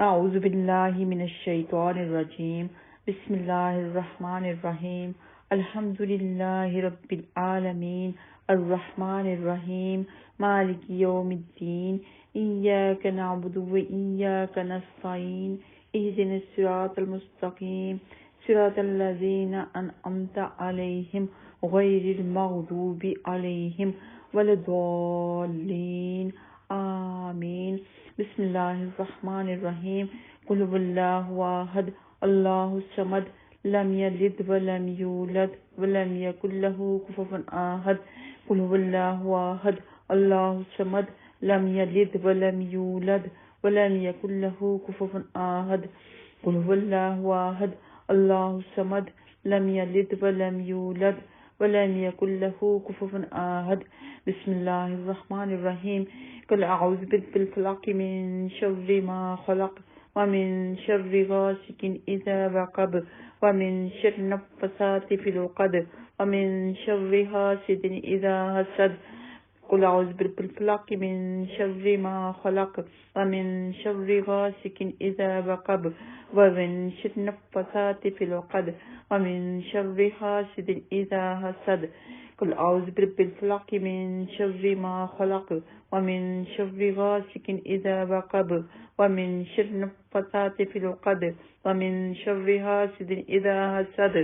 अऊज़ु बिल्लाहि मिनश शैतानिर रजीम। बिस्मिल्लाहिर रहमानिर रहीम। अल्हम्दुलिल्लाहि रब्बिल आलमीन अर्रहमानिर रहीम मालिकि यौमिद्दीन इय्याका नअबुदु व इय्याका नस्तईन इहदिनस सिरातल मुस्तकीम सिरातल लज़ीना अनअमता अलैहिम गैरिल मग़दूबि अलैहिम वलद्दॉल्लीन आमीन। बिस्मिल्लाहिर्रहमानिर्रहीम। कुल हुवल्लाहु अहद अल्लाहुस समद लम यलिद व लम यूलद व लम यकुल लहू कुफुवन अहद। कुल हुवल्लाहु अहद अल्लाहुस समद लम यलिद व लम यूलद व लम यकुल लहू कुफुवन अहद। कुल हुवल्लाहु अहद अल्लाहुस समद लम यलिद व लम यूलद व लम यकुल लहू कुफुवन अहद। बिस्मिल्लाहिर्रहमानिर्रहीम। कुल अऊज़ु बिरब्बिल फलक मिन शर्रि मा खलक व मिन शर्रि गासिकिन इज़ा वक़ब व मिन शर्रि नफ़्फ़ासाति फ़िल उक़द व मिन शर्रि हासिदिन इज़ा हसद। कुल अऊज़ु बिरब्बिल फलक मिन शर्रि मा खलक व मिन शर्रि गासिकिन इज़ा वक़ब व मिन शर्रि नफ़्फ़ासाति फ़िल उक़द व मिन शर्रि हासिदिन इज़ा हसद। कुल अऊज़ु बिरब्बिल फलक मिन शर्रि मा खलक व मिन शर्रि गासिकिन इज़ा वक़ब व मिन शर्रि नफ़्फ़ासाति फ़िल उक़द व मिन शर्रि हासिदिन इज़ा हसद।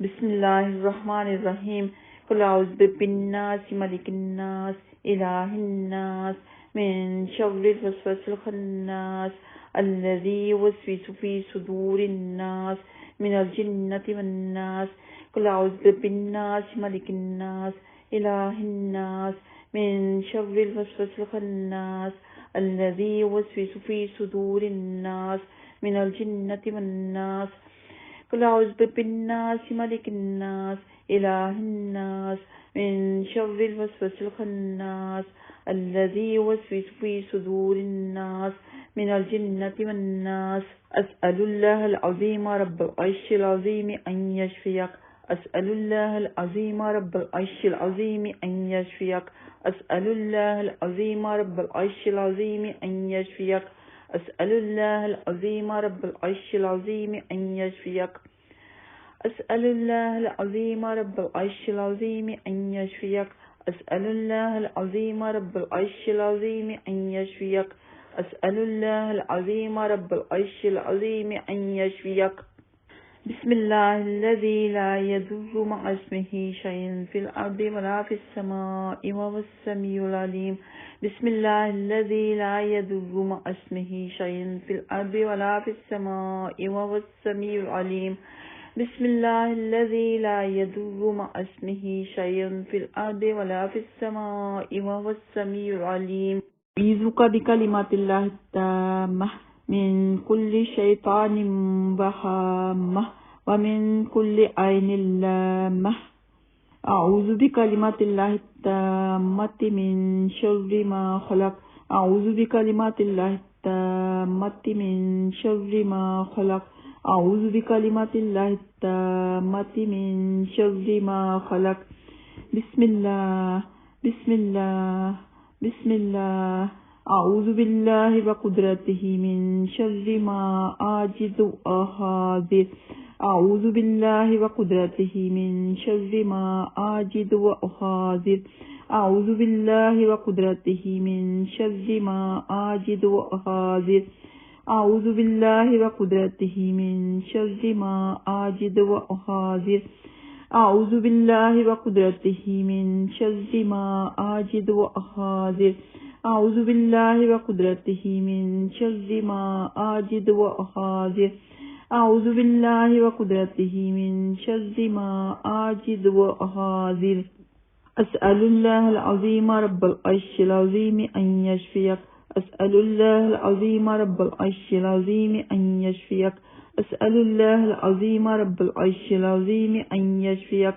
बिस्मिल्लाहिर्रहमानिर्रहीम। कुल अऊज़ु बिरब्बिन नास मलिकिन नास इलाहिन नास मिन शर्रिल वस्वासिल खन्नास अल्लज़ी युवस्विसु फ़ी सुदूरिन नास मिनल जिन्नति वन नास। कुल अऊज़ु बिरब्बिन नास मलिकिन नास इलाहिन नास मिन शर्रिल वस्वासिल खन्नास अल्लज़ी युवस्विसु फ़ी सुदूरिन नास मिनल जिन्नति वन नास। कुल अऊज़ु बिरब्बिन नास मलिकिन नास इलाहिन नास मिन शर्रिल वस्वासिल खन्नास अल्लज़ी युवस्विसु फ़ी सुदूरिन नास मिनल जिन्नति वन नास। अस्अलुल्लाहल अज़ीम रब्बल अर्शिल अज़ीम अन यशफियक। अस्अलुल्लाहल अज़ीम रब्बल अर्शिल अज़ीम अन यशफियक। अस्अलुल्लाहल अज़ीम रब्बल अर्शिल अज़ीम अन यशफियक। अस्अलुल्लाहल अज़ीम रब्बल अर्शिल अज़ीम अन यशफियक। अस्अलुल्लाहल अज़ीम रब्बल अर्शिल अज़ीम अन यशफियक। अस्अलुल्लाहल अज़ीम रब्बल अर्शिल अज़ीम अन यशफियक। अस्अलुल्लाहल अज़ीम रब्बल अर्शिल अज़ीम अन यशफियक। बिस्मिल्लाहिल्लज़ी ला यदुर्रु मअ इस्मिही शैउन फ़िल अर्दि वला फ़िस समाइ वहुवस समीउल अलीम। बिस्मिल्लाहिल्लज़ी ला यदुर्रु मअ इस्मिही शैउन फ़िल अर्दि वला फ़िस समाइ वहुवस समीउल अलीम। बिस्मिल्लाहिल्लज़ी ला यदुर्रु मअ इस्मिही शैउन फ़िल अर्दि वला फ़िस समाइ वहुवस समीउल अलीम। अऊज़ु बिकलिमातिल्लाहि त्ताम्मह मिन कुल्लि शैतानिन वहाम्मह व मिन कुल्लि ऐनिन लाम्मह। अऊज़ु बिकलिमातिल्लाहि त्ताम्मति मिन शर्रि मा खलक। अऊज़ु बिकलिमातिल्लाहि त्ताम्मति मिन शर्रि मा खलक। अऊज़ु बिकलिमातिल्लाहि त्ताम्मति मिन शर्रि मा खलक। बिस्मिल्लाह बिस्मिल्लाह बिस्मिल्लाह। अऊज़ु बिल्लाहि व कुद्रतिही मिन शर्रि मा आजिज़ु व हाज़िर। अऊज़ु बिल्लाहि व कुद्रतिही मिन शर्रि मा आजिज़ु व हाज़िर। अऊज़ु बिल्लाहि व कुद्रतिही मिन शर्रि मा आजिज़ु व हाज़िर। अऊज़ु बिल्लाहि व कुद्रतिही मिन शर्रि मा आजिज़ु व हाज़िर। अऊज़ु बिल्लाहि व कुद्रतिही मिन शर्रि मा आजिज़ु व हाज़िर। अऊज़ु बिल्लाहि व कुद्रतिही मिन शर्रि मा आजिज़ु व हाज़िर। अऊज़ु बिल्लाहि व कुद्रतिही मिन शर्रि मा आजिज़ु व हाज़िर। अस्अलुल्लाहल अज़ीम रब्बल अर्शिल अज़ीम अन यशफियक। अस्अलुल्लाहल अज़ीम रब्बल अर्शिल अज़ीम अन यशफियक। अस्अलुल्लाहल अज़ीम रब्बल अर्शिल अज़ीम अन यशफियक।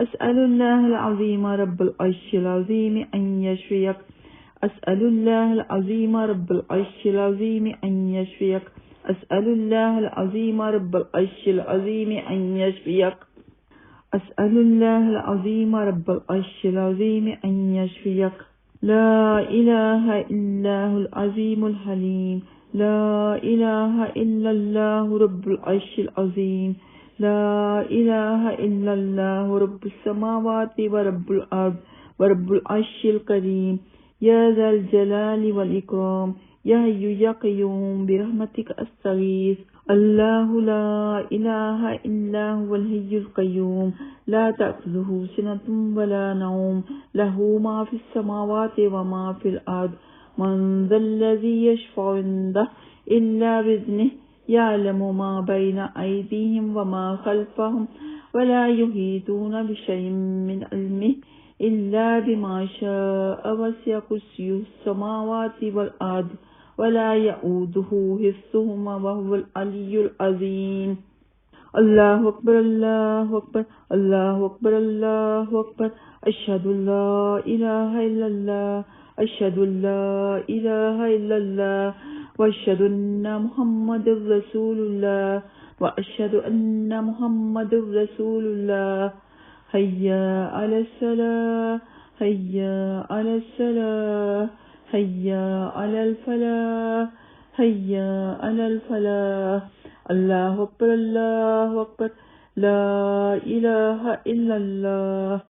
अस्अलुल्लाहल अज़ीम रब्बल अर्शिल अज़ीम अन यशफियक। अस्अलुल्लाहल अज़ीम रब्बल अर्शिल अज़ीम अन यशफियक। अस्अलुल्लाहल अज़ीम रब्बल अर्शिल अज़ीम अन यशफियक। अस्अलुल्लाहल अज़ीम रब्बल अर्शिल अज़ीम अन यशफियक। ला इलाहा इल्लाहुल अज़ीमुल हलीम। لا إله إلا الله رب العرش العظيم لا إله إلا الله رب السماوات ورب الأرض ورب العرش الكريم يا ذا الجلال والإكرام يا حي يا قيوم برحمتك أستغيث الله لا إله إلا هو الحي القيوم لا تأخذه سنة ولا نوم له ما في السماوات وما في الأرض من ذا الذي يشفع عنده إلا بإذنه يعلم ما بين أيديهم وما خلفهم ولا يحيطون بشيء من علمه إلا بما شاء وسع كرسيه السماوات والأرض ولا يؤوده حفظهما وهو العلي العظيم الله أكبر الله أكبر الله أكبر الله أكبر أشهد أن لا إله إلا الله أشهد أن لا إله إلا الله وأشهد أن محمد رسول الله وأشهد أن محمد رسول الله هيا على الصلاة هيا على الصلاة هيا على الفلاح هيا على الفلاح الله أكبر الله أكبر لا إله إلا الله